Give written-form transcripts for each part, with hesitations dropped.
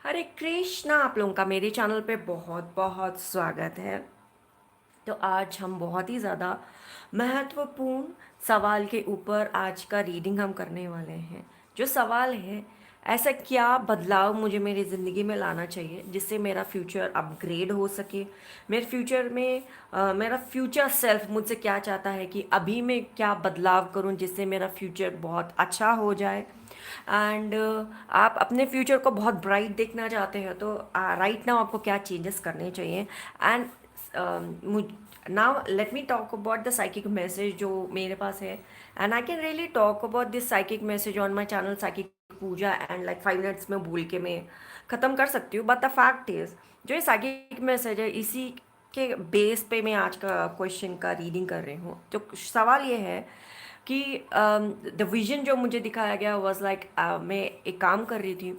हरे कृष्णा। आप लोगों का मेरे चैनल पे बहुत बहुत स्वागत है। तो आज हम बहुत ही ज़्यादा महत्वपूर्ण सवाल के ऊपर आज का रीडिंग हम करने वाले हैं। जो सवाल है, ऐसा क्या बदलाव मुझे मेरी ज़िंदगी में लाना चाहिए जिससे मेरा फ्यूचर अपग्रेड हो सके। मेरे फ्यूचर में मेरा फ्यूचर सेल्फ मुझसे क्या चाहता है कि अभी मैं क्या बदलाव करूं जिससे मेरा फ्यूचर बहुत अच्छा हो जाए। एंड आप अपने फ्यूचर को बहुत ब्राइट देखना चाहते हैं तो राइट नाउ आपको क्या चेंजेस करने चाहिए। And now let me talk about the psychic message जो मेरे पास है। And I can really talk about this psychic message on my channel psychic Pooja and like 5 minutes में बोल के मैं ख़त्म कर सकती हूँ। बट द फैक्ट इज़ जो ये साइकिक मैसेज है इसी के बेस पे मैं आज का क्वेश्चन का रीडिंग कर रही हूँ। तो सवाल ये है कि द विजन जो मुझे दिखाया गया वॉज लाइक मैं एक काम कर रही थी।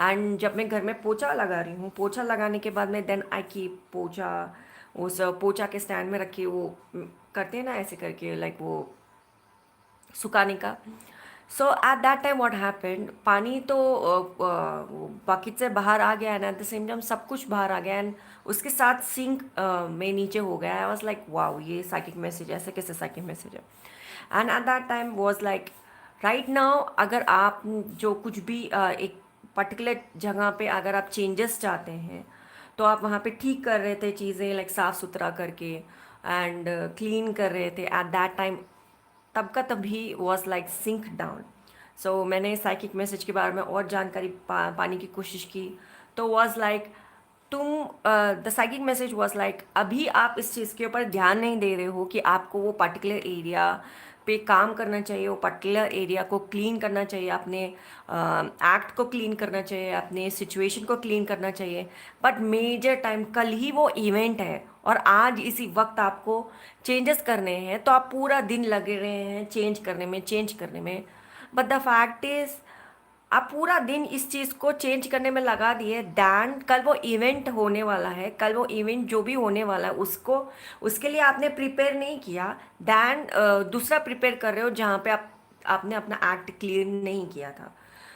एंड जब मैं घर में पोछा लगा रही हूँ, पोछा लगाने के बाद में देन आई कीप पोछा उस पोछा के स्टैंड में रखे वो करते हैं ना ऐसे करके लाइक वो सुखाने का। So at that time what happened, पानी तो बकेट से बाहर आ गया and at the same time सब कुछ बाहर आ गया एंड उसके साथ सिंक में नीचे हो गया। आई वाज लाइक वाओ, ये साइकिक मैसेज ऐसे कैसे साइकिक मैसेज है। And eight that time was like right now अगर आप जो कुछ भी एक पर्टिकुलर जगह पे अगर आप चेंजेस चाहते हैं तो आप वहाँ पे ठीक कर रहे थे चीज़ें लाइक साफ़ सुथरा करके एंड क्लीन कर रहे थे एट दैट टाइम। तब का तभी वॉज लाइक सिंक डाउन। सो मैंने साइकिक मैसेज के बारे में और जानकारी पाने की कोशिश की। तो वॉज लाइक तुम the psychic message was like अभी आप इस चीज़ के ऊपर ध्यान नहीं दे रहे हो कि आपको वो पर्टिकुलर एरिया पे काम करना चाहिए, वो पर्टिकुलर एरिया को क्लीन करना चाहिए, अपने एक्ट को क्लीन करना चाहिए, अपने सिचुएशन को क्लीन करना चाहिए। बट मेजर टाइम कल ही वो इवेंट है और आज इसी वक्त आपको चेंजेस करने हैं तो आप पूरा दिन लगे रहे हैं चेंज करने में। बट द फैक्ट इज़ आप पूरा दिन इस चीज़ को चेंज करने में लगा दिए। दैन कल वो इवेंट होने वाला है, कल वो इवेंट जो भी होने वाला है उसको उसके लिए आपने प्रिपेयर नहीं किया। दैन दूसरा प्रिपेयर कर रहे हो जहाँ पे आपने अपना एक्ट क्लियर नहीं किया था।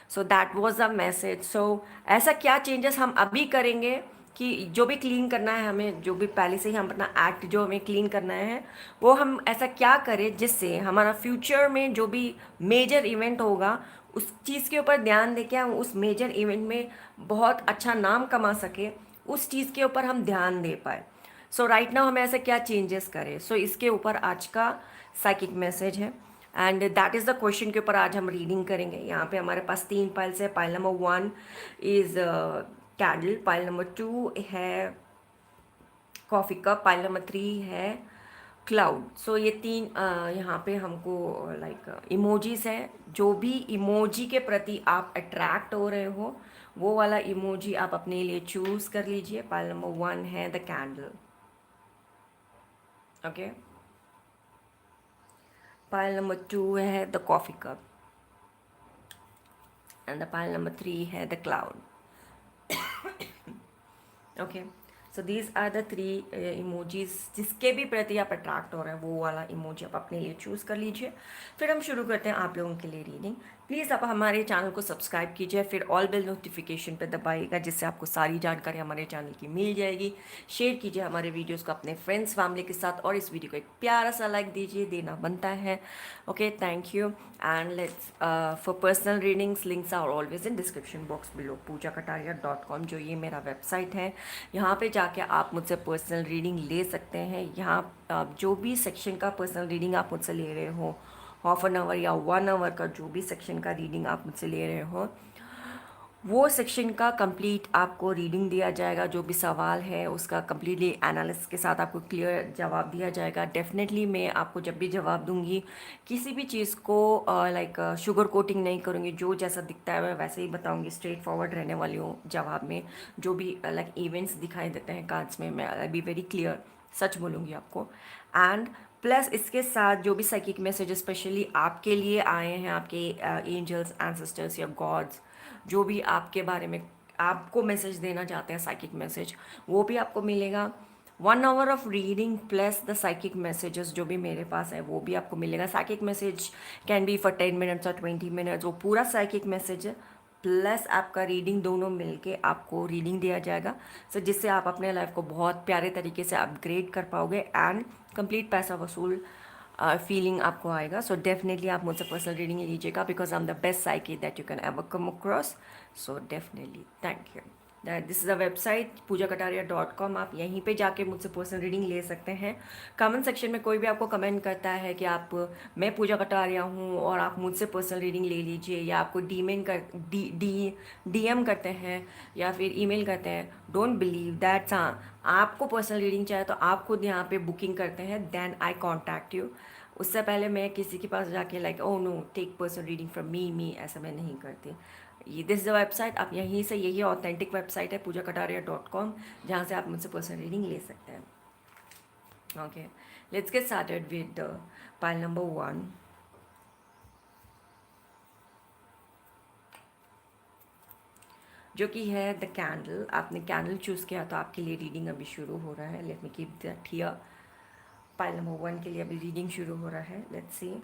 So that was a message. So ऐसा क्या चेंजेस हम अभी करेंगे कि जो भी क्लीन करना है हमें, जो भी पहले से ही हम अपना एक्ट जो हमें क्लीन करना है वो हम ऐसा क्या करें जिससे हमारा फ्यूचर में जो भी मेजर इवेंट होगा उस चीज़ के ऊपर ध्यान देके हम उस मेजर इवेंट में बहुत अच्छा नाम कमा सके, उस चीज़ के ऊपर हम ध्यान दे पाए। सो राइट नाउ हमें ऐसे क्या चेंजेस करें। सो इसके ऊपर आज का साइकिक मैसेज है and that is the question के ऊपर आज हम रीडिंग करेंगे। यहाँ पे हमारे पास 3 पाइल्स है। Pile number 1 is candle, pile number 2 है कॉफ़ी कप, पाइल नंबर 3 है क्लाउड। सो ये तीन यहाँ पे हमको लाइक इमोजीज है। जो भी इमोजी के प्रति आप अट्रैक्ट हो रहे हो वो वाला इमोजी आप अपने लिए चूज़ कर लीजिए। पाइल नंबर 1 है the candle, okay. Pile number 2 है the coffee cup and the pile number 3 है the cloud, okay. So these are the 3 emojis जिसके भी प्रति आप अट्रैक्ट हो रहे हैं वो वाला इमोजी आप अपने लिए चूज़ कर लीजिए। फिर हम शुरू करते हैं आप लोगों के लिए रीडिंग। प्लीज़ आप हमारे चैनल को सब्सक्राइब कीजिए, फिर ऑल बेल नोटिफिकेशन पे दबाइएगा जिससे आपको सारी जानकारी हमारे चैनल की मिल जाएगी। शेयर कीजिए हमारे वीडियोज़ को अपने फ्रेंड्स फैमिली के साथ और इस वीडियो को एक प्यारा सा लाइक दीजिए, देना बनता है, okay. Thank you and let's for personal readings links are always in description box below. poojakataria.com जो ये मेरा वेबसाइट है, यहाँ पे जाके आप मुझसे पर्सनल रीडिंग ले सकते हैं। यहाँ जो भी सेक्शन का पर्सनल रीडिंग आप मुझसे ले रहे हो, हाफ एन आवर या 1 आवर का जो भी सेक्शन का रीडिंग आप मुझसे ले रहे हो वो सेक्शन का कंप्लीट आपको रीडिंग दिया जाएगा। जो भी सवाल है उसका कंप्लीटली एनालिसिस के साथ आपको क्लियर जवाब दिया जाएगा। डेफिनेटली मैं आपको जब भी जवाब दूंगी किसी भी चीज़ को लाइक शुगर कोटिंग नहीं करूँगी, जो जैसा दिखता है मैं वैसे ही बताऊँगी, स्ट्रेट फॉरवर्ड रहने वाली हूँ जवाब में। जो भी लाइक इवेंट्स दिखाई देते हैं कार्ड्स में, मैं आई बी वेरी क्लियर, सच बोलूँगी आपको। एंड प्लस इसके साथ जो भी साइकिक मैसेज स्पेशली आपके लिए आए हैं, आपके एंजल्स, एंसेस्टर्स या गॉड्स जो भी आपके बारे में आपको मैसेज देना चाहते हैं, साइकिक मैसेज, वो भी आपको मिलेगा। 1 hour of reading plus the psychic messages जो भी मेरे पास है वो भी आपको मिलेगा। Psychic message can be for 10 minutes और 20 मिनट्स। वो पूरा साइकिक मैसेज प्लस आपका रीडिंग दोनों मिलके आपको रीडिंग दिया जाएगा। सो जिससे आप अपने लाइफ को बहुत प्यारे तरीके से अपग्रेड कर पाओगे एंड कंप्लीट पैसा वसूल फीलिंग आपको आएगा। सो डेफिनेटली आप मुझसे पर्सनल रीडिंग लीजिएगा because I am the best psyche that you can ever come across. So definitely thank you. This is a website poojakataria.com। आप यहीं पे जाके मुझसे पर्सनल रीडिंग ले सकते हैं। कमेंट सेक्शन में कोई भी आपको कमेंट करता है कि आप मैं पूजा कटारिया हूँ और आप मुझसे पर्सनल रीडिंग ले लीजिए, या आपको डीएम करते हैं या फिर ईमेल करते हैं, डोंट बिलीव दैट्स। आपको पर्सनल रीडिंग चाहिए तो आप खुद यहाँ पे बुकिंग करते हैं, देन आई कॉन्टैक्ट यू। उससे पहले मैं किसी के पास जाके like oh no take personal reading from me ऐसा मैं नहीं करती। ये दिस द वेबसाइट, आप यहीं से, यही ऑथेंटिक वेबसाइट है poojakataria.com, जहाँ से आप मुझसे पर्सनल रीडिंग ले सकते हैं। Okay, let's get started with pile number 1। जो कि है द कैंडल। आपने कैंडल चूज़ किया तो आपके लिए रीडिंग अभी शुरू हो रहा है। Let me keep that here. Pile number 1 के लिए अभी रीडिंग शुरू हो रहा है। Let's see.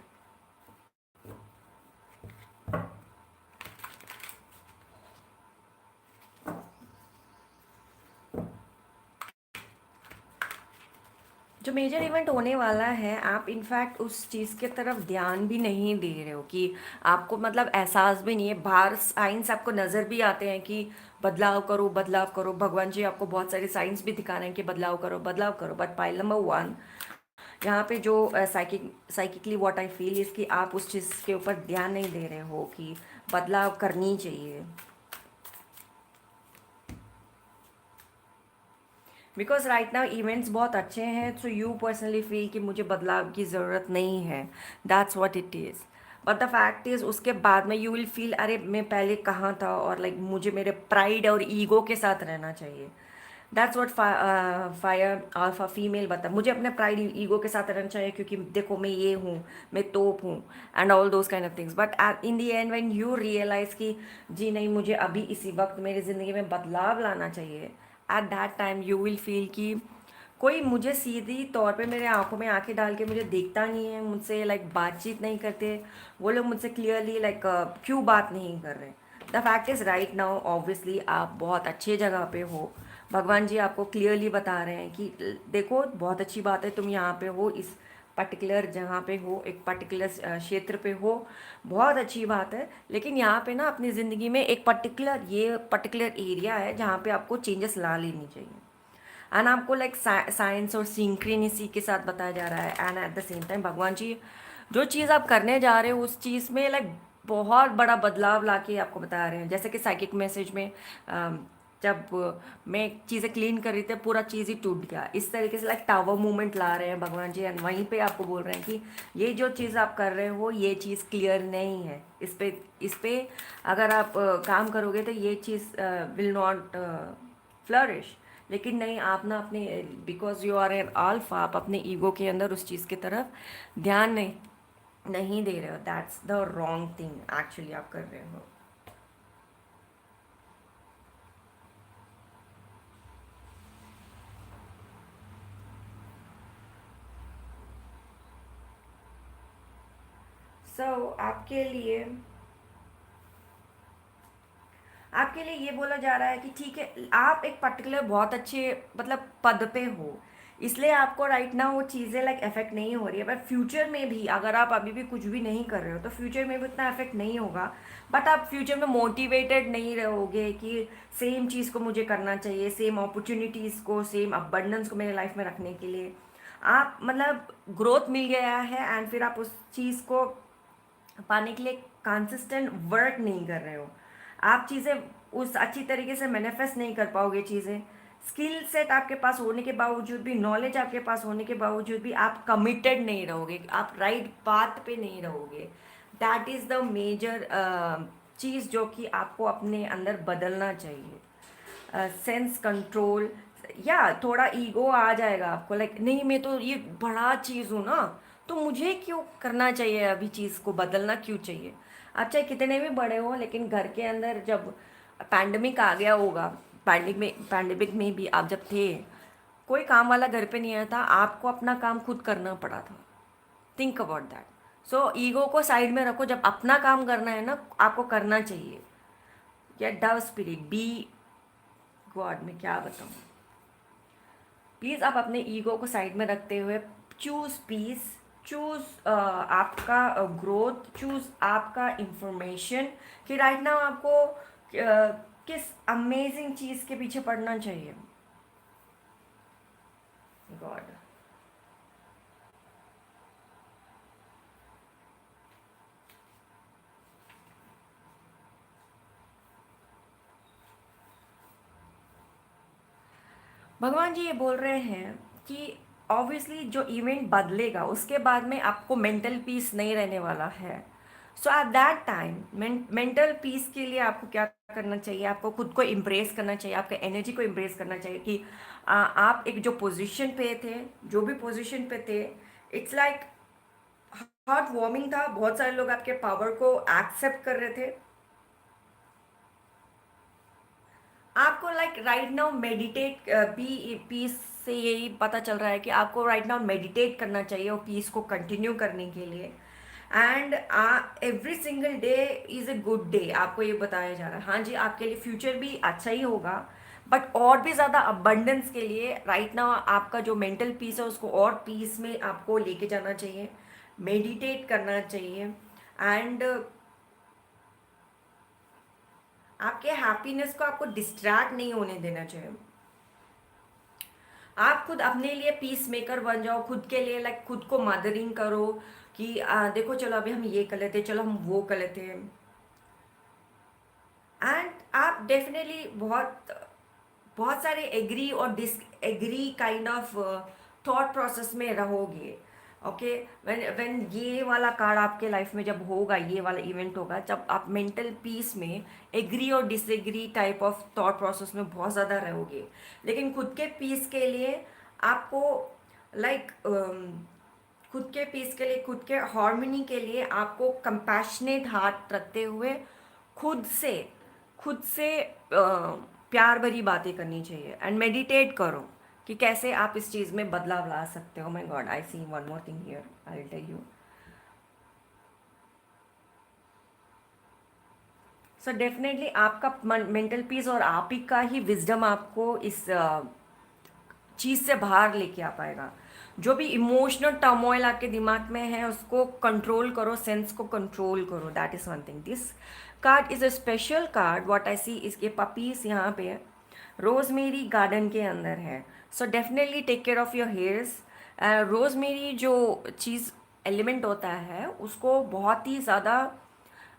जो मेजर इवेंट होने वाला है, आप इनफैक्ट उस चीज़ के तरफ ध्यान भी नहीं दे रहे हो कि आपको मतलब एहसास भी नहीं है। बाहर साइंस आपको नज़र भी आते हैं कि बदलाव करो बदलाव करो, भगवान जी आपको बहुत सारे साइंस भी दिखा रहे हैं कि बदलाव करो बदलाव करो। बट पाइल नंबर 1 यहाँ पे जो psychically what I feel is कि आप उस चीज़ के ऊपर ध्यान नहीं दे रहे हो कि बदलाव करनी चाहिए। बिकॉज राइट नाउ इवेंट्स बहुत अच्छे हैं, सो यू पर्सनली फील कि मुझे बदलाव की ज़रूरत नहीं है। That's what it is. But the fact is उसके बाद में यू विल फील अरे मैं पहले कहाँ था, और लाइक मुझे मेरे प्राइड और ईगो के साथ रहना चाहिए। That's what fire alpha female बता, मुझे अपने प्राइड ईगो के साथ रहना चाहिए क्योंकि देखो मैं ये हूँ, मैं तोप हूँ and all those kind of things. But in the end when you realize कि जी नहीं, मुझे अभी इसी वक्त मेरी ज़िंदगी में बदलाव लाना चाहिए, eight that time you will feel कि कोई मुझे सीधी तौर पे मेरे आंखों में आंखें डाल के मुझे देखता नहीं है, मुझसे लाइक बातचीत नहीं करते, वो लोग मुझसे क्लियरली लाइक क्यों बात नहीं कर रहे। The fact is right now obviously आप बहुत अच्छे जगह पे हो। भगवान जी आपको क्लियरली बता रहे हैं कि देखो बहुत अच्छी बात है तुम यहाँ पे हो, इस पर्टिकुलर जहाँ पे हो, एक पर्टिकुलर क्षेत्र पे हो, बहुत अच्छी बात है। लेकिन यहाँ पे ना अपनी ज़िंदगी में एक पर्टिकुलर एरिया है जहाँ पे आपको चेंजेस ला लेनी चाहिए। एंड आपको लाइक साइंस और सिंक्रेनिसी के साथ बताया जा रहा है, and at the same time भगवान जी जो चीज़ आप करने जा रहे हो उस चीज़ में लाइक बहुत बड़ा बदलाव ला के आपको बता रहे हैं। जैसे कि साइकिक मैसेज में जब मैं चीज़ें क्लीन कर रही थी पूरा चीज़ ही टूट गया, इस तरीके से लाइक टावर मूवमेंट ला रहे हैं भगवान जी। एंड वहीं पे आपको बोल रहे हैं कि ये जो चीज़ आप कर रहे हो ये चीज़ क्लियर नहीं है, इस पे अगर आप काम करोगे तो ये चीज़ विल नॉट फ्लरिश। लेकिन नहीं, आप ना अपने because you are an alpha, आप अपने ईगो के अंदर उस चीज़ की तरफ ध्यान नहीं दे रहे हो। That's the wrong thing actually आप कर रहे हो। आपके लिए ये बोला जा रहा है कि ठीक है आप एक पर्टिकुलर बहुत अच्छे मतलब पद पे हो, इसलिए आपको राइट ना वो चीज़ें लाइक इफेक्ट नहीं हो रही है। बट फ्यूचर में भी अगर आप अभी भी कुछ भी नहीं कर रहे हो तो फ्यूचर में भी उतना इफेक्ट नहीं होगा। बट आप फ्यूचर में मोटिवेटेड नहीं रहोगे कि सेम चीज़ को मुझे करना चाहिए, सेम अपॉर्चुनिटीज़ को, सेम अबंडेंस को मेरे लाइफ में रखने के लिए। आप मतलब ग्रोथ मिल गया है एंड फिर आप उस चीज़ को पाने के लिए कंसिस्टेंट वर्क नहीं कर रहे हो। आप चीज़ें उस अच्छी तरीके से मैनिफेस्ट नहीं कर पाओगे चीज़ें। स्किल सेट आपके पास होने के बावजूद भी, नॉलेज आपके पास होने के बावजूद भी आप कमिटेड नहीं रहोगे, आप राइट पाथ पे नहीं रहोगे। दैट इज़ द मेजर चीज़ जो कि आपको अपने अंदर बदलना चाहिए। सेंस कंट्रोल, या थोड़ा ईगो आ जाएगा आपको लाइक नहीं मैं तो ये बड़ा चीज़ हूँ ना, तो मुझे क्यों करना चाहिए, अभी चीज़ को बदलना क्यों चाहिए। आप चाहे कितने भी बड़े हो, लेकिन घर के अंदर जब पैंडमिक आ गया होगा, पैंडमिक में भी आप जब थे, कोई काम वाला घर पे नहीं आया था, आपको अपना काम खुद करना पड़ा था। Think about that. So ego को साइड में रखो, जब अपना काम करना है ना आपको करना चाहिए। या डव स्पिरिट बी गॉड, मैं क्या बताऊँ। प्लीज़ आप अपने ईगो को साइड में रखते हुए चूज़ पीस, चूज़ आपका ग्रोथ, चूज़ आपका इंफॉर्मेशन कि राइट नाउ आपको किस अमेजिंग चीज़ के पीछे पड़ना चाहिए। गॉड, भगवान जी ये बोल रहे हैं कि ऑब्वियसली जो इवेंट बदलेगा उसके बाद में आपको मेंटल पीस नहीं रहने वाला है। So at that time mental peace के लिए आपको क्या करना चाहिए, आपको खुद को इम्प्रेस करना चाहिए, आपके एनर्जी को इम्प्रेस करना चाहिए कि आप एक जो पोजीशन पे थे, जो भी पोजीशन पे थे, इट्स लाइक हार्ट वार्मिंग था। बहुत सारे लोग आपके पावर को एक्सेप्ट कर रहे थे। आपको like right now meditate peace से यही पता चल रहा है कि आपको राइट नाउ मेडिटेट करना चाहिए और पीस को कंटिन्यू करने के लिए। And every single day is a good day, आपको ये बताया जा रहा है। हाँ जी, आपके लिए फ्यूचर भी अच्छा ही होगा, बट और भी ज़्यादा अबंडेंस के लिए राइट नाउ आपका जो मेंटल पीस है उसको और पीस में आपको लेके जाना चाहिए, मेडिटेट करना चाहिए। एंड आपके हैप्पीनेस को आपको डिस्ट्रैक्ट नहीं होने देना चाहिए। आप खुद अपने लिए पीस मेकर बन जाओ, खुद के लिए लाइक खुद को मदरिंग करो कि देखो चलो अभी हम ये कर लेते, चलो हम वो कर लेते हैं। एंड आप डेफिनेटली बहुत बहुत सारे एग्री और disagree kind of thought process में रहोगे। ओके, व्हेन व्हेन ये वाला कार्ड आपके लाइफ में जब होगा, ये वाला इवेंट होगा, जब आप मेंटल पीस में एग्री और disagree type of thought process में बहुत ज़्यादा रहोगे। लेकिन खुद के पीस के लिए आपको लाइक खुद के पीस के लिए, खुद के हार्मनी के लिए आपको कंपैशनेट हार्ट रखते हुए खुद से खुद से प्यार भरी बातें करनी चाहिए। एंड मेडिटेट करो कि कैसे आप इस चीज़ में बदलाव ला सकते हो। My god, I see one more thing here, I will tell you. So definitely आपका मेंटल पीस और आप ही का ही विजडम आपको इस चीज़ से बाहर लेके आ पाएगा। जो भी इमोशनल टर्मोइल आपके दिमाग में है उसको कंट्रोल करो, सेंस को कंट्रोल करो। That is one thing. This card is a special card. What I see, इसके पपीज यहाँ पे है, रोजमेरी गार्डन के अंदर है। So definitely take care of your hairs. Rosemary जो चीज़ एलिमेंट होता है उसको बहुत ही ज़्यादा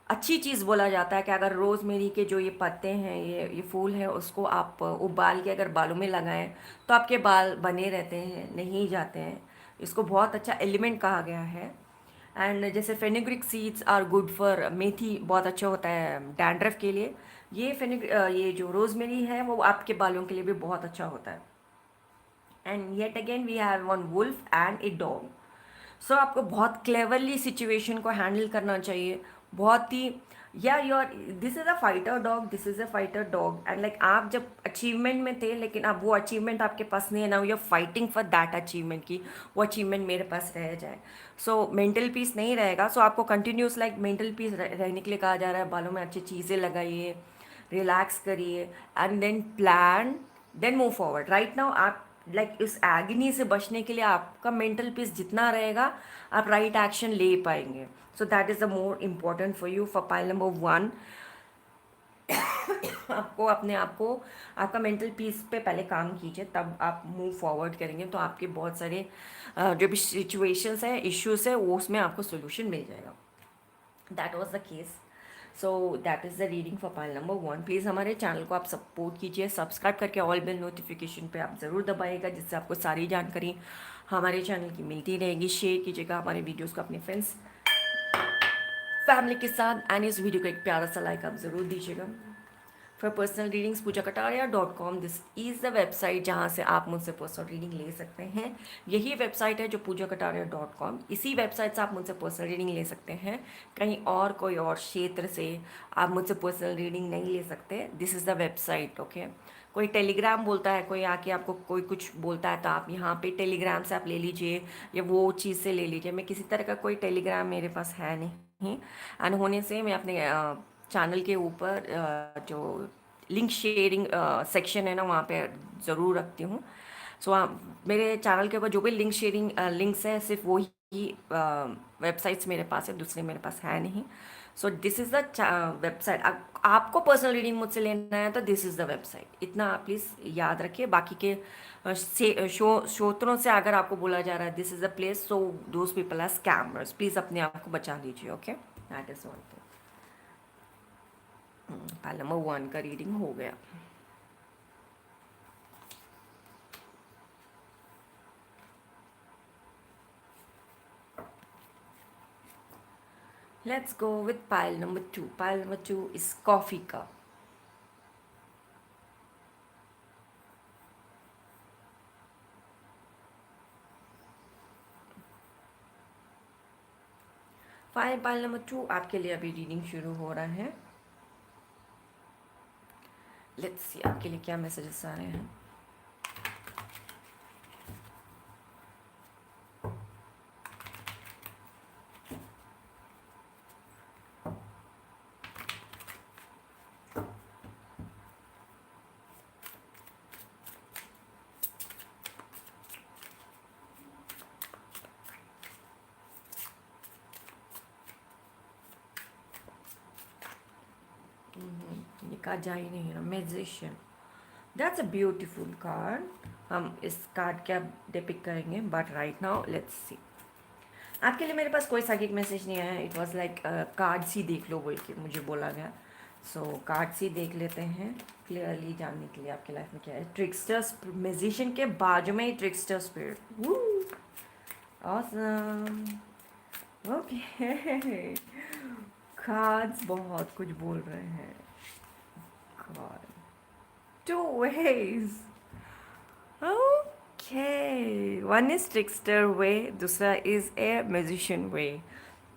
अच्छी चीज़ बोला जाता है कि अगर रोज़मेरी के जो ये पत्ते हैं, ये फूल है, उसको आप उबाल के अगर बालों में लगाएं तो आपके बाल बने रहते हैं, नहीं जाते हैं। इसको बहुत अच्छा एलिमेंट कहा गया है। एंड जैसे fenugreek seeds are good for, मेथी बहुत अच्छा होता है डैंड्रफ के लिए। ये जो रोज़मेरी है वो आपके बालों के लिए भी बहुत अच्छा होता है। And yet again we have one wolf and a dog. So आपको बहुत क्लेवरली सिचुएशन को हैंडल करना चाहिए, बहुत ही। या your this is a fighter dog, this is a fighter dog. And like आप जब अचीवमेंट में थे लेकिन अब वो अचीवमेंट आपके पास नहीं है, ना you are fighting for that achievement की वो अचीवमेंट मेरे पास रह जाए। सो मेंटल पीस नहीं रहेगा। सो आपको कंटिन्यूस लाइक मेंटल पीस रहने के लिए कहा जा रहा है। बालों में अच्छी चीज़ें लगाइए, रिलैक्स करिए, and then plan, then move forward. Right now आप लाइक इस एग्नी से बचने के लिए आपका मेंटल पीस जितना रहेगा आप राइट एक्शन ले पाएंगे। सो that is the more important for you. For pile number 1, आपको अपने आप को, आपका मेंटल पीस पे पहले काम कीजिए, तब आप मूव फॉरवर्ड करेंगे तो आपके बहुत सारे जो भी सिचुएशंस हैं, इश्यूज है, वो उसमें आपको सोल्यूशन मिल जाएगा। That was the case. So that is the reading for pile number 1। Please हमारे चैनल को आप सपोर्ट कीजिए, सब्सक्राइब करके ऑल बेल नोटिफिकेशन पे आप ज़रूर दबाइएगा, जिससे आपको सारी जानकारी हमारे चैनल की मिलती रहेगी। शेयर कीजिएगा हमारे वीडियोस को अपने फ्रेंड्स फैमिली के साथ, एंड इस वीडियो को एक प्यारा सा लाइक आप ज़रूर दीजिएगा। फॉर पर्सनल रीडिंग्स पूजाकटारिया.com, दिस इज़ द वेबसाइट जहाँ से आप मुझसे पर्सनल रीडिंग ले सकते हैं। यही वेबसाइट है जो पूजाकटारिया.com, इसी वेबसाइट से आप मुझसे पर्सनल रीडिंग ले सकते हैं। कहीं और कोई और क्षेत्र से आप मुझसे पर्सनल रीडिंग नहीं ले सकते। This is the website. Okay, कोई टेलीग्राम बोलता है, कोई आके आपको कोई कुछ बोलता है तो आप यहाँ पे टेलीग्राम से आप ले लीजिए या वो चीज़ से ले लीजिए। मैं किसी तरह का कोई टेलीग्राम मेरे पास है नहीं, एंड होने से मैं अपने चैनल के ऊपर जो लिंक शेयरिंग सेक्शन है ना, वहाँ पे ज़रूर रखती हूँ। सो मेरे चैनल के ऊपर जो भी लिंक शेयरिंग लिंक्स हैं, सिर्फ वही वेबसाइट्स मेरे पास है, दूसरे मेरे पास है नहीं। So this is the website. आपको पर्सनल रीडिंग मुझसे लेना है तो दिस इज़ द वेबसाइट, इतना आप प्लीज़ याद रखिए। बाकी के श्रोत्रों से अगर आपको बोला जा रहा है this is the place, so those people are scammers, please अपने आप को बचा लीजिए। Okay, that is one thing. File number 1 का रीडिंग हो गया। Let's go with pile number 2. Pile number 2 is coffee cup. Pile number 2 आपके लिए अभी रीडिंग शुरू हो रहा है। लेट्स सी आपके लिए क्या मैसेजेस आ रहे हैं। ये कार्ड जा ही नहीं रहा। Magician, that's a beautiful card. हम इस कार्ड क्या डिपिक्ट करेंगे, but right now let's see. आपके लिए मेरे पास कोई साइकिक मैसेज नहीं आया। इट वाज लाइक कार्ड्स ही देख लो बोल के मुझे बोला गया। सो कार्ड्स ही देख लेते हैं क्लियरली जानने के लिए आपकी लाइफ में क्या है। ट्रिक्स्टर, मैजिशियन के बाजू में ही trickster spirit. Awesome, okay. Cards बहुत कुछ बोल रहे हैं। Card, two ways. Okay, one is trickster way, दूसरा इज ए म्यूजिशियन वे।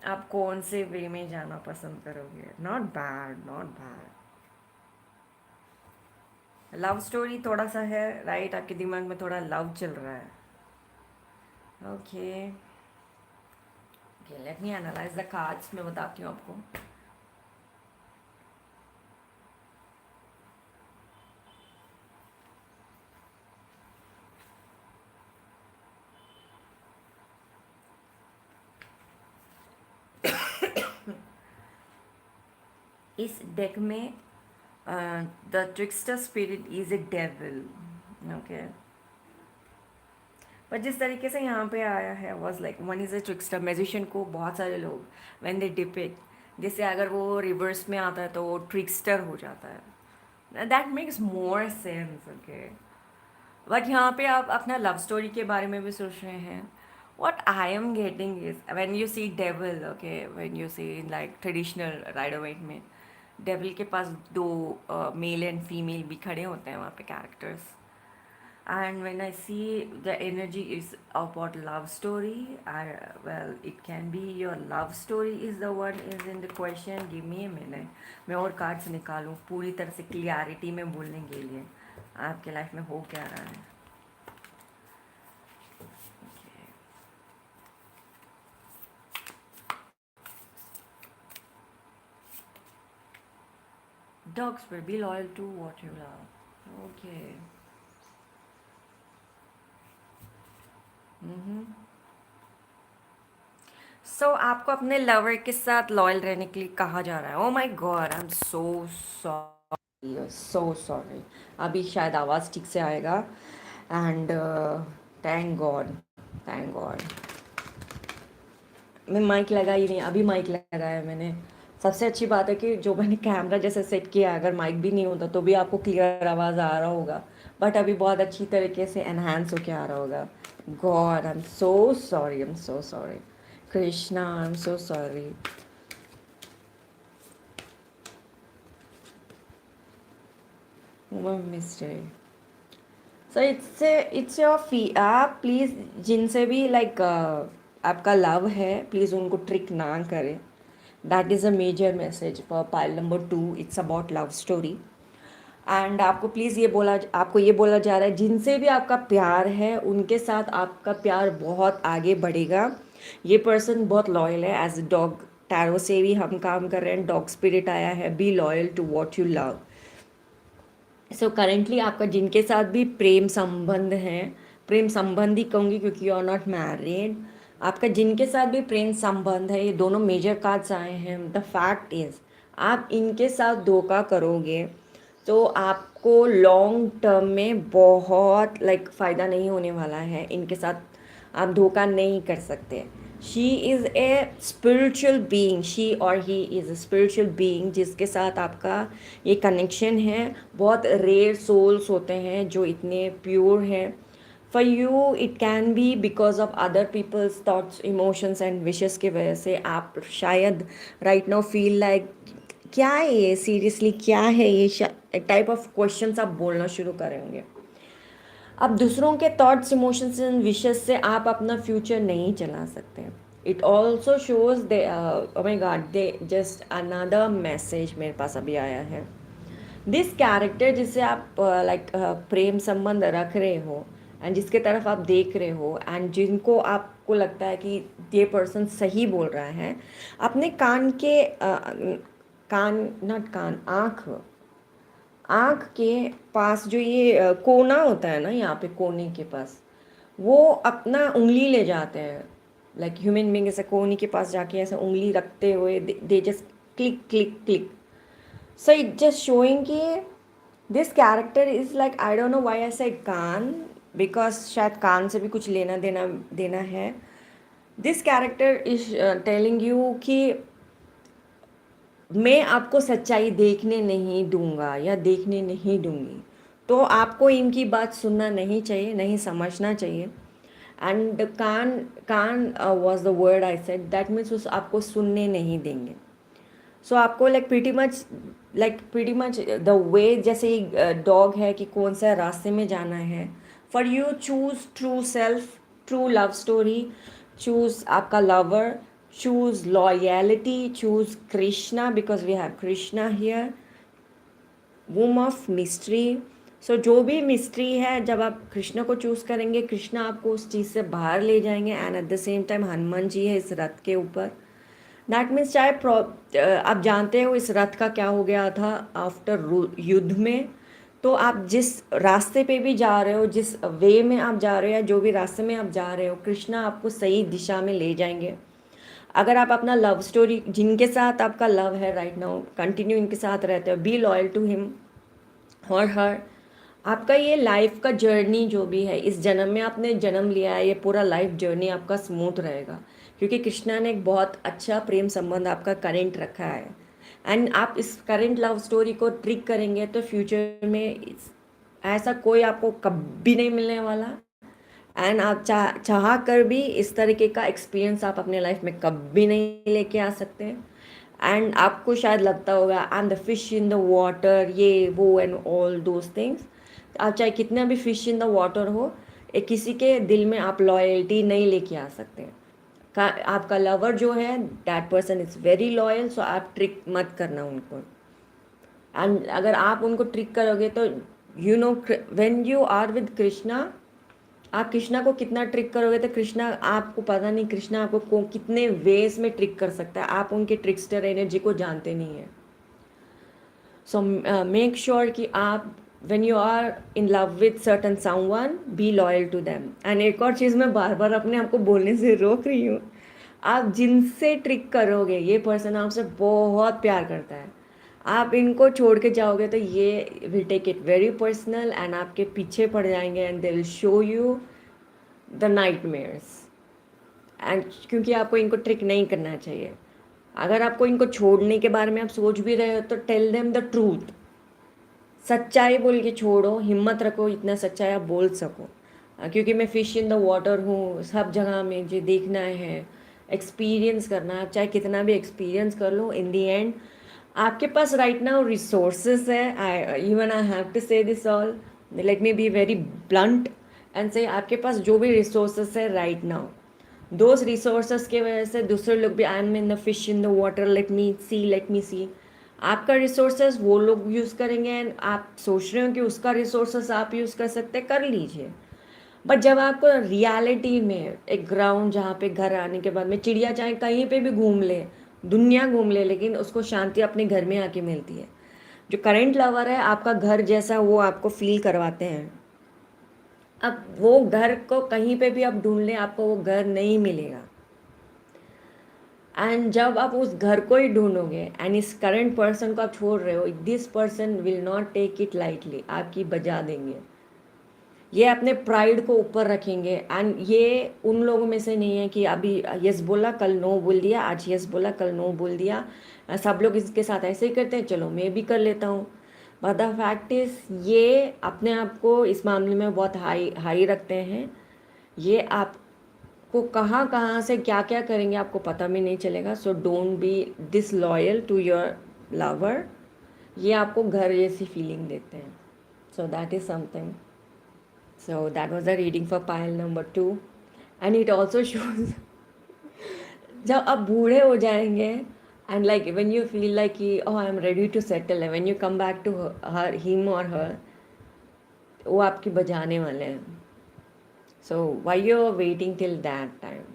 आप कौन से वे में जाना पसंद करोगे? Not bad, not bad. Love story थोड़ा सा है, राइट? आपके दिमाग में थोड़ा लव चल रहा है। Okay, let me analyse the cards. मैं बताती हूँ आपको। इस डेक में the trickster spirit is a devil. Okay, पर जिस तरीके से यहाँ पे आया है was like one is a trickster. Magician को बहुत सारे लोग व्हेन दे डिपिक्ट, जैसे अगर वो रिवर्स में आता है तो वो ट्रिक्स्टर हो जाता है। That makes more sense. Okay, but यहाँ पे आप अपना लव स्टोरी के बारे में भी सोच रहे हैं। What I am getting is when you see devil, okay, when you see in like traditional Rider Waite में, डेविल के पास दो मेल एंड फीमेल भी खड़े होते हैं वहाँ पे characters. And when I see the energy is about love story, well, it can be your love story is the one is in the question. Give me a minute, मैं और cards निकालूँ पूरी तरह से क्लियरिटी में बोलने के लिए आपके लाइफ में हो क्या रहा है। Dogs will be loyal to what you love. Okay. सो आपको अपने लवर के साथ लॉयल रहने के लिए कहा जा रहा है। Oh my god, I am so sorry, so sorry. अभी शायद आवाज़ ठीक से आएगा। And thank God, thank God. मैं माइक लगा ही नहीं, अभी माइक लगाया मैंने। सबसे अच्छी बात है कि जो मैंने कैमरा जैसे सेट किया, अगर माइक भी नहीं होता तो भी आपको क्लियर आवाज़ आ रहा होगा, बट अभी बहुत अच्छी तरीके से एनहांस होके आ रहा होगा। God, I am so sorry, I am so sorry. Krishna, I'm so sorry. My mistake. So it's your fee. आप प्लीज़ जिनसे भी लाइक आपका लव है, प्लीज़ उनको ट्रिक ना करें। That is a major message for pile number 2। It's about love story. And आपको ये बोला जा रहा है जिनसे भी आपका प्यार है उनके साथ आपका प्यार बहुत आगे बढ़ेगा। ये पर्सन बहुत लॉयल है एज अ डॉग। टैरो से भी हम काम कर रहे हैं, डॉग स्पिरिट आया है, be loyal to what you love. So currently आपका जिनके साथ भी प्रेम संबंध है, प्रेम संबंध ही कहूँगी क्योंकि यू आर नॉट मैरिड, आपका जिनके साथ भी प्रेम संबंध है, ये दोनों मेजर कार्ड्स आए हैं। द फैक्ट इज आप इनके साथ धोखा करोगे तो आपको लॉन्ग टर्म में बहुत फ़ायदा नहीं होने वाला है। इनके साथ आप धोखा नहीं कर सकते। She is a spiritual being, she और he is a spiritual being जिसके साथ आपका ये कनेक्शन है। बहुत रेयर सोल्स होते हैं जो इतने प्योर हैं। For you it can be because of other people's thoughts, emotions and wishes की वजह से आप शायद राइट नाउ फील लाइक क्या है ये, सीरियसली क्या है ये, टाइप ऑफ क्वेश्चंस आप बोलना शुरू करेंगे। अब दूसरों के थॉट्स, इमोशंस एंड विशेस से आप अपना फ्यूचर नहीं चला सकते। It also shows they, oh my God, they just another message मेरे पास अभी आया है। दिस कैरेक्टर जिससे आप प्रेम संबंध रख रहे हो एंड जिसके तरफ आप देख रहे हो एंड जिनको आपको लगता है कि ये पर्सन सही बोल रहा है, अपने कान के कान नॉट कान, आँख के पास जो ये कोना होता है ना, यहाँ पे कोने के पास वो अपना उंगली ले जाते हैं। लाइक ह्यूमन बींग ऐसे कोने के पास जाके ऐसे उंगली रखते हुए they just click click click. So it just showing कि this character is like, I don't know why I said कान, बिकॉज शायद कान से भी कुछ लेना देना है। This character is telling you कि मैं आपको सच्चाई देखने नहीं दूंगा या देखने नहीं दूंगी, तो आपको इनकी बात सुनना नहीं चाहिए, नहीं समझना चाहिए। एंड कान कान was the word I said, that means आपको सुनने नहीं देंगे। सो आपको प्रीटी मच द वे, जैसे डॉग है कि कौन सा रास्ते में जाना है। For you choose true self, true love story, choose आपका lover, choose loyalty, choose Krishna because we have Krishna here, womb of mystery। सो जो भी मिस्ट्री है, जब आप कृष्ण को चूज़ करेंगे, कृष्णा आपको उस चीज़ से बाहर ले जाएंगे। And at the same time Hanuman ji है इस रथ के ऊपर। दैट मीन्स चाहे आप जानते हो इस रथ का क्या हो गया था आफ्टर युद्ध में, तो आप जिस रास्ते पे भी जा रहे हो, जिस वे में आप जा रहे हो या जो भी रास्ते में आप जा रहे हो, कृष्णा आपको सही दिशा में ले जाएंगे। अगर आप अपना लव स्टोरी, जिनके साथ आपका लव है राइट नाउ, कंटिन्यू इनके साथ रहते हो, बी लॉयल टू हिम और हर। आपका ये लाइफ का जर्नी जो भी है, इस जन्म में आपने जन्म लिया है, ये पूरा लाइफ जर्नी आपका स्मूथ रहेगा क्योंकि कृष्णा ने एक बहुत अच्छा प्रेम संबंध आपका करेंट रखा है। एंड आप इस करेंट लव स्टोरी को ट्रिक करेंगे तो फ्यूचर में ऐसा कोई आपको कभी नहीं मिलने वाला। एंड आप चाह कर भी इस तरीके का एक्सपीरियंस आप अपने लाइफ में कभी नहीं लेके आ सकते। एंड आपको शायद लगता होगा I am the fish in the water, ये वो एंड ऑल दोज थिंग्स। आप चाहे कितना भी फिश इन द वाटर हो, एक किसी के दिल में आप लॉयल्टी नहीं लेके आ सकते। आपका लवर जो है, that person is very loyal, so आप ट्रिक मत करना उनको। एंड अगर आप उनको ट्रिक करोगे तो you know when you are with Krishna, आप कृष्णा को कितना ट्रिक करोगे तो कृष्णा आपको पता नहीं, कृष्णा आपको कितने वेज में ट्रिक कर सकता है। आप उनके ट्रिकस्टर एनर्जी को जानते नहीं है। सो मेक श्योर कि आप when you are in love with certain someone, be loyal to them. And एक और चीज़ मैं बार बार अपने आप को बोलने से रोक रही हूँ, आप जिनसे ट्रिक करोगे ये पर्सन आपसे बहुत प्यार करता है। आप इनको छोड़ के जाओगे तो ये will take it very personal and आपके पीछे पड़ जाएंगे and they will show you the nightmares. And क्योंकि आपको इनको ट्रिक नहीं करना चाहिए। अगर आपको इनको छोड़ने के बारे में आप सोच भी रहे हो तो टेल देम द ट्रूथ, सच्चाई बोल के छोड़ो, हिम्मत रखो, इतना सच्चाई आप बोल सको। क्योंकि मैं फ़िश इन द वाटर हूँ, सब जगह में जो देखना है, एक्सपीरियंस करना है, चाहे कितना भी एक्सपीरियंस कर लो, इन दी एंड आपके पास राइट नाउ रिसोर्सेज है। आई हैव टू से this all, let me be very blunt and से, आपके पास जो भी रिसोर्सेस है राइट नाउ, दोज रिसोर्सेस के वजह से दूसरे लोग भी, I am in the fish in the water, let me see, आपका रिसोर्सेस वो लोग यूज़ करेंगे एंड आप सोच रहे हो कि उसका रिसोर्सेस आप यूज़ कर सकते, कर लीजिए। बट जब आपको रियलिटी में एक ग्राउंड, जहाँ पे घर आने के बाद में चिड़िया चाहे कहीं पे भी घूम ले, दुनिया घूम ले, लेकिन उसको शांति अपने घर में आके मिलती है। जो करंट लवर है, आपका घर जैसा वो आपको फील करवाते हैं। अब वो घर को कहीं पे भी आप ढूंढ लें, आपको वो घर नहीं मिलेगा। एंड जब आप उस घर को ही ढूंढोगे एंड इस करंट पर्सन को आप छोड़ रहे हो, this person will not take it lightly, आपकी बजा देंगे। ये अपने प्राइड को ऊपर रखेंगे एंड ये उन लोगों में से नहीं है कि अभी यस बोला कल नो बोल दिया, आज यस बोला कल नो बोल दिया। सब लोग इसके साथ ऐसे ही करते हैं, चलो मैं भी कर लेता हूँ। बट द फैक्ट इज, ये अपने आप को इस मामले में बहुत हाई हाई रखते हैं। ये आपको कहाँ कहाँ से क्या क्या करेंगे आपको पता भी नहीं चलेगा। So don't be disloyal to your lover. ये आपको घर जैसी फीलिंग देते हैं। So that is something. So that was the reading for pile number 2, and it also shows जब आप बूढ़े हो जाएंगे and like when you feel like कि oh I'm ready to settle, and when you come back to her him or her, वो आपकी बजाने वाले हैं। So why you're waiting till that time?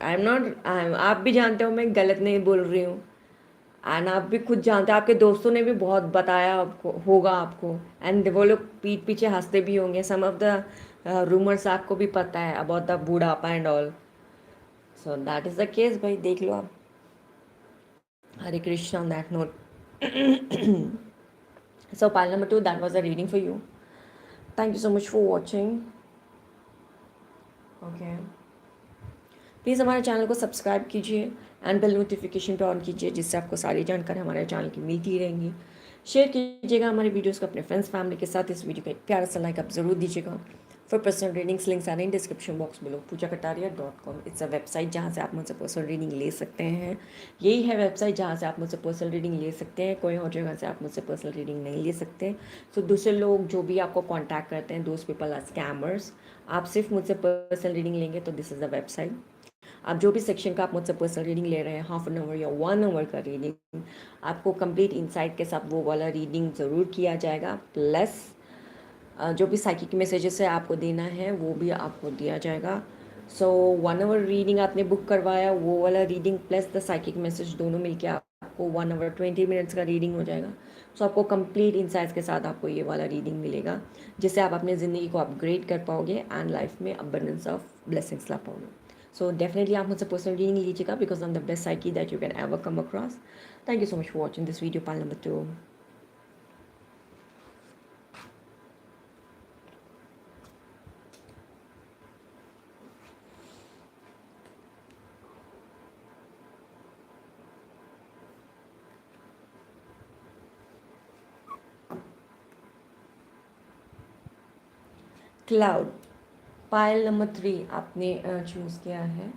आप भी जानते हो मैं गलत नहीं बोल रही हूँ, एंड आप भी खुद जानते हैं, आपके दोस्तों ने भी बहुत बताया आपको होगा आपको, एंड वो लोग पीठ पीछे हंसते भी होंगे। सम ऑफ द रूमर्स आपको भी पता है अबाउट द बूढ़ापा and all. So that is the case भाई, देख लो आप। Hare Krishna on that note. So pile number 2, that was a reading for you. Thank you so much for watching. Okay, please हमारे चैनल को सब्सक्राइब कीजिए and bell notification पे on कीजिए, जिससे आपको सारी जानकारी हमारे चैनल की मिलती रहेंगी। शेयर कीजिएगा हमारे वीडियोस को अपने फ्रेंड्स फैमिली के साथ। इस वीडियो को एक प्यारा सा लाइक आप ज़रूर दीजिएगा। For personal readings links are in description box below. poojakataria.com, it's a website जहाँ से आप मुझसे पर्सनल रीडिंग ले सकते हैं। यही है वेबसाइट जहाँ से आप मुझसे पर्सनल रीडिंग ले सकते हैं। कोई और जगह से आप मुझसे पर्सनल रीडिंग नहीं ले सकते। सो दूसरे लोग जो भी आपको कॉन्टैक्ट करते हैं, दोज पीपल आर स्कैमर्स। आप सिर्फ मुझसे पर्सनल रीडिंग लेंगे तो दिस इज़ द वेबसाइट। आप जो भी सेक्शन का आप मुझसे पर्सनल रीडिंग ले रहे हैं, हाफ एन आवर या 1 आवर का रीडिंग, आपको कंप्लीट इंसाइट के साथ वो वाला रीडिंग ज़रूर किया जाएगा। प्लस जो भी साइकिक मैसेजेस है आपको देना है वो भी आपको दिया जाएगा। सो 1 आवर रीडिंग आपने बुक करवाया, वो वाला reading plus the psychic message दोनों मिलके आपको 1 आवर 20 मिनट्स का रीडिंग हो जाएगा। सो आपको कंप्लीट इंसाइट्स के साथ आपको ये वाला रीडिंग मिलेगा, जिससे आप अपनी ज़िंदगी को अपग्रेड कर पाओगे एंड लाइफ में अबंडेंस ऑफ ब्लेसिंग्स ला पाओगे। सो डेफिनेटली आप मुझसे पर्सनल रीडिंग लीजिएगा, because I am the best psyche that you can ever come across. Thank you so much for watching this video pile number 2। Cloud, pile number 3 आपने choose किया है,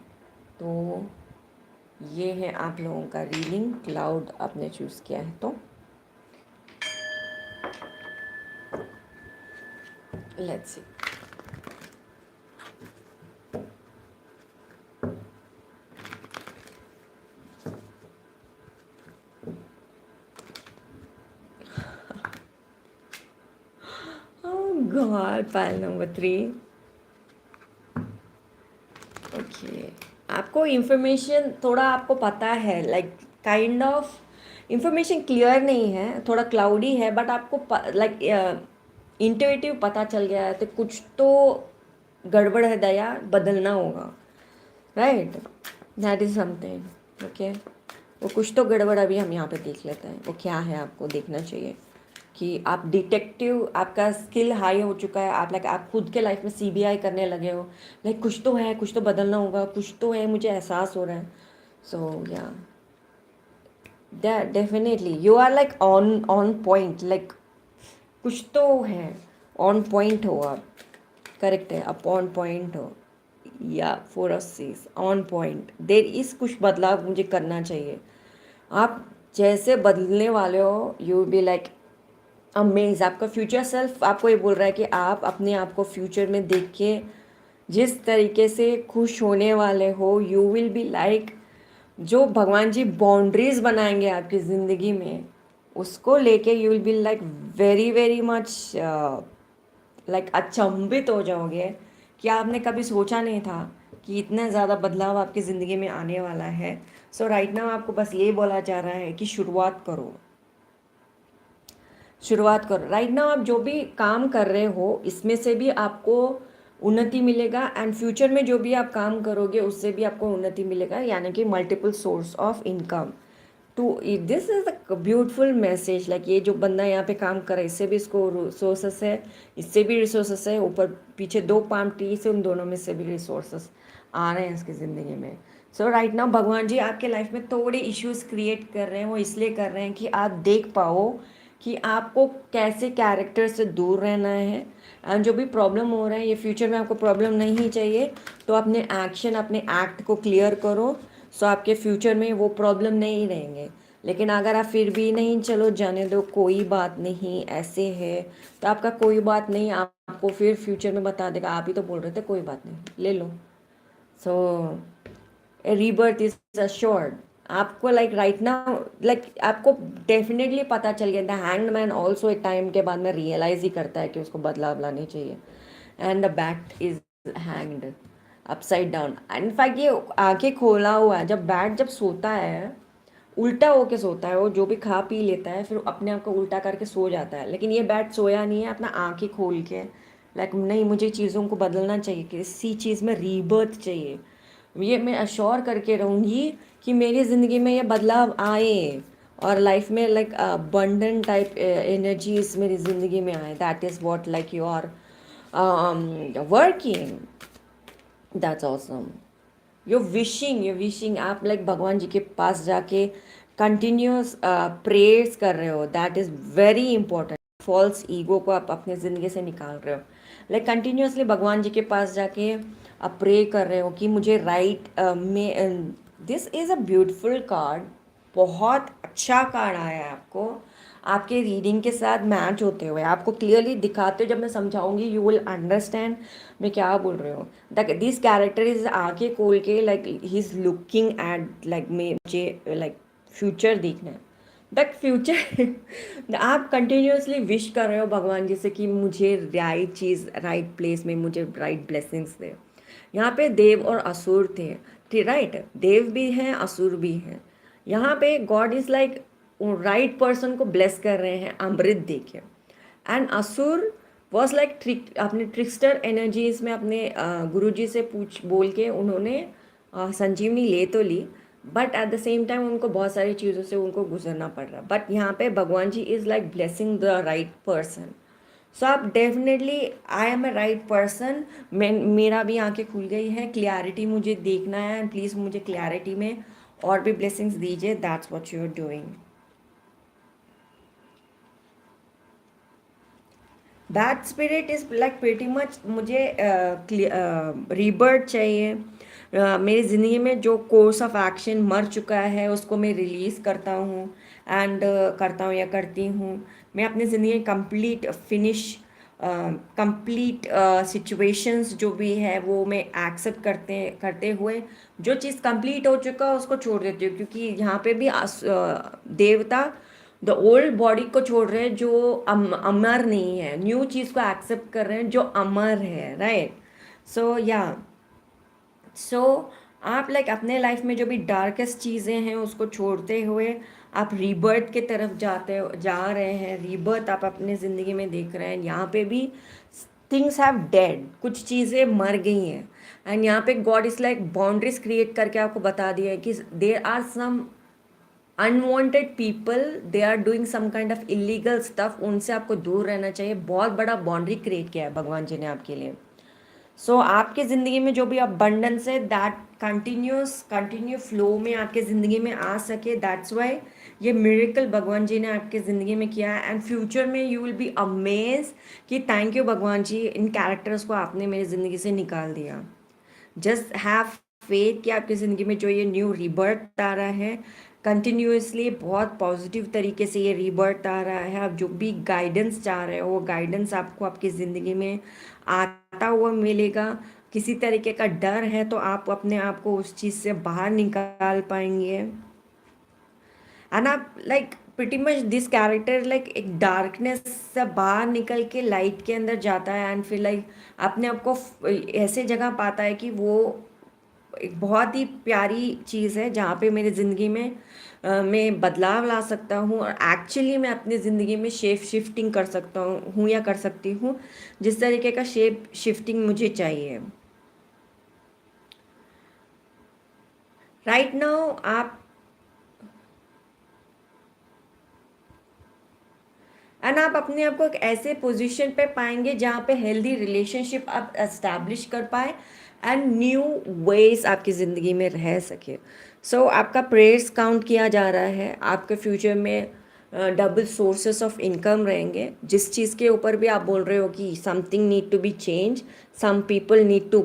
तो ये है आप लोगों का रीडिंग। क्लाउड आपने चूज़ किया है, तो let's see. God, pile number 3। Okay, आपको इंफॉर्मेशन थोड़ा आपको पता है, like kind of information clear नहीं है, थोड़ा क्लाउडी है, बट आपको लाइक इंट्यूटिव पता चल गया है, तो कुछ तो गड़बड़ है दया, बदलना होगा, right? That is something. Okay, वो कुछ तो गड़बड़ अभी हम यहाँ पे देख लेते हैं, वो क्या है आपको देखना चाहिए। कि आप डिटेक्टिव, आपका स्किल हाई हो चुका है, आप लाइक आप खुद के लाइफ में सीबीआई करने लगे हो, लाइक कुछ तो है, कुछ तो बदलना होगा, कुछ तो है, मुझे एहसास हो रहा है। So yeah that definitely you are like on point, like कुछ तो है, ऑन पॉइंट हो आप, करेक्ट है, आप ऑन पॉइंट हो। Yeah four of seas on point, there is कुछ बदलाव मुझे करना चाहिए। आप जैसे बदलने वाले हो, यू बी लाइक अमेज। आपका फ्यूचर सेल्फ आपको ये बोल रहा है कि आप अपने आप को फ्यूचर में देख के जिस तरीके से खुश होने वाले हो, यू विल बी लाइक, जो भगवान जी बाउंड्रीज बनाएंगे आपकी ज़िंदगी में, उसको लेके you will be like very very much like अचंभित हो जाओगे कि आपने कभी सोचा नहीं था कि इतना ज़्यादा बदलाव आपकी ज़िंदगी में आने वाला है। सो राइट नाउ आपको बस ये बोला जा रहा है कि शुरुआत करो, शुरुआत करो। राइट नाउ आप जो भी काम कर रहे हो इसमें से भी आपको उन्नति मिलेगा, एंड फ्यूचर में जो भी आप काम करोगे उससे भी आपको उन्नति मिलेगा, यानी कि multiple source of income. To this is a beautiful message. Like ये जो बंदा यहाँ पे काम कर रहा है इससे भी इसको रिसोर्सेस है, इससे भी रिसोर्सेस है, ऊपर पीछे दो पाम ट्री से उन दोनों में से भी रिसोर्सेस आ रहे हैं इसकी ज़िंदगी में। सो राइट नाउ भगवान जी आपके लाइफ में थोड़े इश्यूज क्रिएट कर रहे हैं, वो इसलिए कर रहे हैं कि आप देख पाओ कि आपको कैसे कैरेक्टर से दूर रहना है, एंड जो भी प्रॉब्लम हो रहा है ये फ्यूचर में आपको प्रॉब्लम नहीं चाहिए, तो अपने एक्शन अपने एक्ट को क्लियर करो। सो आपके फ्यूचर में वो प्रॉब्लम नहीं रहेंगे। लेकिन अगर आप फिर भी नहीं, चलो जाने दो, कोई बात नहीं, ऐसे है, तो आपका कोई बात नहीं आपको फिर फ्यूचर में बता देगा, आप ही तो बोल रहे थे कोई बात नहीं, ले लो। सो रीबर्थ इज अश्योर्ड। आपको लाइक राइट नाउ लाइक आपको डेफिनेटली पता चल गया। द हैंग्ड मैन ऑल्सो एक टाइम के बाद में रियलाइज ही करता है कि उसको बदलाव लाने चाहिए, and the bat is hanged upside down. In fact ये आंखें खोला हुआ है। जब बैट जब सोता है उल्टा होके सोता है, वो जो भी खा पी लेता है फिर अपने आप को उल्टा करके सो जाता है, लेकिन ये बैट सोया नहीं है, अपना आंखें खोल के लाइक नहीं, मुझे चीज़ों को बदलना चाहिए, किसी चीज़ में रीबर्थ चाहिए, ये मैं अश्योर करके रहूँगी कि मेरी ज़िंदगी में ये बदलाव आए और लाइफ में लाइक अबंडेंट टाइप एनर्जीज मेरी ज़िंदगी में आए। That is what like you are working, that's awesome. You wishing आप लाइक भगवान जी के पास जाके कंटिन्यूस प्रेयर्स कर रहे हो, that is very important. False ego को आप अपने ज़िंदगी से निकाल रहे हो, लाइक कंटिन्यूसली भगवान जी के पास जाके आप प्रे कर रहे हो कि मुझे राइट में। This is a beautiful card, बहुत अच्छा कार्ड आया है आपको, आपके रीडिंग के साथ मैच होते हुए आपको क्लियरली दिखाते हो। जब मैं समझाऊंगी यू विल अंडरस्टैंड मैं क्या बोल रही हूँ। दिस कैरेक्टर इज आके खोल के like he is looking at like मुझे लाइक फ्यूचर देखना है, दैट फ्यूचर आप कंटिन्यूसली विश कर रहे हो भगवान जी से कि मुझे राइट चीज़ राइट प्लेस में मुझे राइट ब्लेसिंग्स दे। यहाँ पे देव और असुर थे, ठीक राइट, देव भी हैं असुर भी हैं। यहाँ पे God is like right person को ब्लेस कर रहे हैं अमृत दे के, एंड असुर वॉज लाइक ट्रिक, अपने ट्रिक्स्टर एनर्जीज में अपने गुरुजी से पूछ बोल के उन्होंने संजीवनी ले तो ली, but at the same time उनको बहुत सारी चीज़ों से उनको गुजरना पड़ रहा। बट यहाँ पे भगवान जी is like blessing the right person. So आप definitely I am a right person, मैं मेरा भी आंखें खुल गई है, क्लियरिटी मुझे देखना है, एंड प्लीज़ मुझे क्लियरिटी में और भी ब्लेसिंग्स दीजिए, that's what you are doing. That spirit is like pretty much मुझे रीबर्थ चाहिए। मेरी ज़िंदगी में जो कोर्स ऑफ एक्शन मर चुका है उसको मैं रिलीज़ करता हूँ, एंड करता हूँ या करती हूँ। मैं अपनी ज़िंदगी कंप्लीट फिनिश कंप्लीट सिचुएशंस जो भी है वो मैं एक्सेप्ट करते करते हुए जो चीज़ कंप्लीट हो चुका है उसको छोड़ देती हूँ, क्योंकि यहाँ पे भी देवता द ओल्ड बॉडी को छोड़ रहे हैं जो अमर नहीं है, न्यू चीज़ को एक्सेप्ट कर रहे हैं जो अमर है, राइट। सो या सो आप लाइक अपने लाइफ में जो भी डार्केस्ट चीज़ें हैं उसको छोड़ते हुए आप रीबर्थ के तरफ जा रहे हैं। रीबर्थ आप अपने ज़िंदगी में देख रहे हैं। यहाँ पे भी थिंग्स हैव डेड, कुछ चीज़ें मर गई हैं, एंड यहाँ पे god is like boundaries create करके आपको बता दिया है कि there are some unwanted people, they are doing some kind of illegal stuff, उनसे आपको दूर रहना चाहिए। बहुत बड़ा बाउंड्री क्रिएट किया है भगवान जी ने आपके लिए। सो आपके ज़िंदगी में जो भी अबंडेंस है दैट कंटिन्यू फ्लो में आपके ज़िंदगी में आ सके, दैट्स वाई ये मिरेकल भगवान जी ने आपके ज़िंदगी में किया है, एंड फ्यूचर में यू विल बी अमेज कि थैंक यू भगवान जी, इन कैरेक्टर्स को आपने मेरी ज़िंदगी से निकाल दिया। जस्ट हैव फेथ कि आपकी ज़िंदगी में जो ये न्यू रीबर्थ आ रहा है कंटिन्यूसली बहुत पॉजिटिव तरीके से ये रीबर्थ आ रहा है। आप जो भी गाइडेंस चाह रहे हो वो गाइडेंस आपको आपकी ज़िंदगी में आता हुआ मिलेगा। किसी तरीके का डर है तो आप अपने आप को उस चीज़ से बाहर निकाल पाएंगे, एंड आप like pretty much this character like एक डार्कनेस से बाहर निकल के लाइट के अंदर जाता है, एंड फिर लाइक अपने आप को ऐसे जगह पाता है कि वो एक बहुत ही प्यारी चीज़ है जहाँ पे मेरी ज़िंदगी में मैं बदलाव ला सकता हूँ और एक्चुअली मैं अपनी ज़िंदगी में शेप शिफ्टिंग कर सकता हूँ या कर सकती हूँ, जिस तरीके का शेप शिफ्टिंग मुझे चाहिए। राइट नाउ आप एंड आप अपने आप को एक ऐसे पोजीशन पे पाएंगे जहाँ पे हेल्दी रिलेशनशिप आप एस्टैब्लिश कर पाए एंड न्यू वेज आपकी ज़िंदगी में रह सके। सो आपका प्रेयर्स काउंट किया जा रहा है, आपके फ्यूचर में डबल सोर्सेस ऑफ इनकम रहेंगे। जिस चीज़ के ऊपर भी आप बोल रहे हो कि something need to be change, some people need to,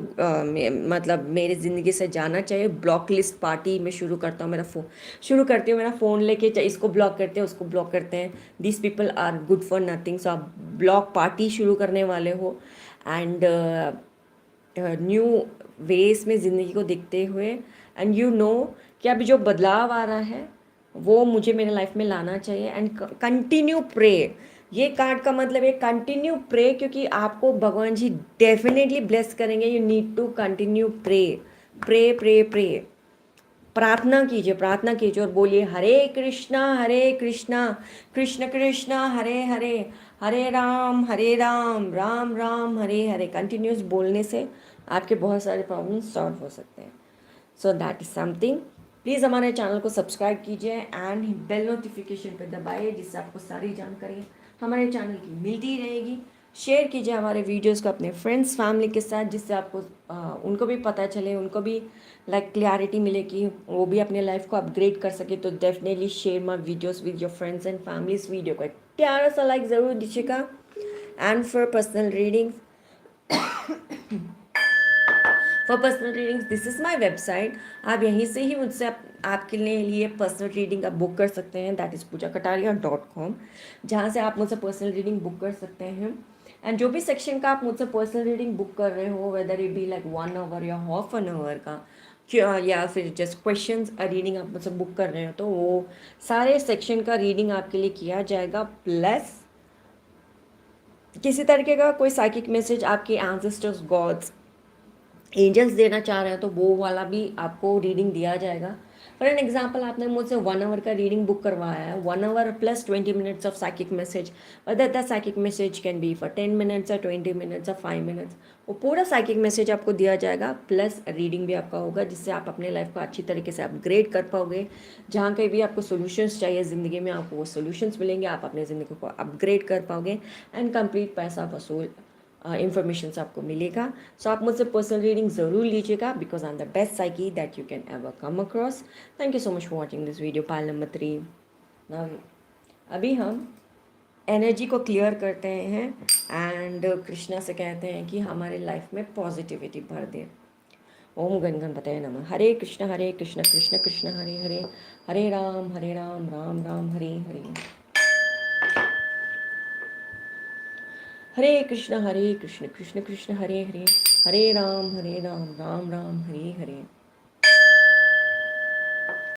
मतलब मेरे ज़िंदगी से जाना चाहिए। ब्लॉक लिस्ट पार्टी में शुरू करता हूँ, शुरू करती हूँ मेरा फ़ोन लेके, इसको ब्लॉक करते हैं उसको ब्लॉक करते हैं, this people are good for nothing. So आप ब्लॉक पार्टी शुरू करने वाले हो एंड न्यू वेज में ज़िंदगी को देखते हुए एंड यू नो कि अभी जो बदलाव आ रहा है वो मुझे मेरे लाइफ में लाना चाहिए एंड कंटिन्यू प्रे। ये कार्ड का मतलब है कंटिन्यू प्रे, क्योंकि आपको भगवान जी डेफिनेटली ब्लेस करेंगे। You need to continue pray, pray pray pray. प्रार्थना कीजिए और बोलिए हरे कृष्णा कृष्ण कृष्ण हरे हरे, हरे राम राम राम हरे हरे। कंटिन्यूस बोलने से आपके बहुत सारे प्रॉब्लम्स सॉल्व हो सकते हैं। So that is something. Please हमारे चैनल को सब्सक्राइब कीजिए एंड बेल नोटिफिकेशन पर दबाइए, जिससे आपको सारी जानकारी हमारे चैनल की मिलती रहेगी। शेयर कीजिए हमारे वीडियोस को अपने फ्रेंड्स फैमिली के साथ, जिससे आपको उनको भी पता चले, उनको भी क्लैरिटी मिले कि वो भी अपने लाइफ को अपग्रेड कर सके। तो definitely share my videos with your friends and families. Video को एक प्यारा सा लाइक ज़रूर दीजिएगा। And for personal readings this is my website. आप यहीं से ही मुझसे आपके लिए पर्सनल रीडिंग आप बुक कर सकते हैं, दैट इज़ poojakataria.com, जहाँ से आप मुझसे पर्सनल रीडिंग बुक कर सकते हैं। एंड जो भी सेक्शन का आप मुझसे पर्सनल रीडिंग बुक कर रहे हो, वेदर इट बी 1 आवर या हाफ एन आवर का, या फिर जस्ट क्वेश्चंस रीडिंग आप मुझसे बुक कर रहे हो, तो वो सारे सेक्शन का रीडिंग आपके लिए किया जाएगा। प्लस किसी तरीके का कोई साइकिक मैसेज आपके एंसेस्टर्स, गॉड्स, एंजल्स देना चाह रहे हैं तो वो वाला भी आपको रीडिंग दिया जाएगा। फॉर एन एग्जाम्पल, आपने मुझसे 1 आवर का रीडिंग बुक करवाया है, 1 hour plus 20 minutes of psychic message, whether that psychic message can be for 10 minutes और 20 मिनट्स और 5 मिनट्स, वो पूरा साइकिक मैसेज आपको दिया जाएगा। प्लस रीडिंग भी आपका होगा, जिससे आप अपने लाइफ को अच्छी तरीके से अपग्रेड कर पाओगे। जहाँ कहीं भी आपको सोल्यूशंस चाहिए ज़िंदगी में, आपको वो सोल्यूशंस मिलेंगे, आप अपने ज़िंदगी को अपग्रेड कर पाओगे एंड कंप्लीट पैसा वसूल इंफॉर्मेशन आपको मिलेगा। सो आप मुझसे पर्सनल रीडिंग ज़रूर लीजिएगा, because I am the best psyche that you can ever come across. Thank you so much for watching this video. Pal number 3। अभी हम एनर्जी को क्लियर करते हैं एंड कृष्णा से कहते हैं कि हमारे लाइफ में पॉजिटिविटी भर दे। ओम गण गणपतये नमः। हरे कृष्ण कृष्ण कृष्ण हरे हरे, हरे राम राम राम हरे हरे। हरे कृष्ण कृष्ण कृष्ण हरे हरे, हरे राम राम राम हरे हरे।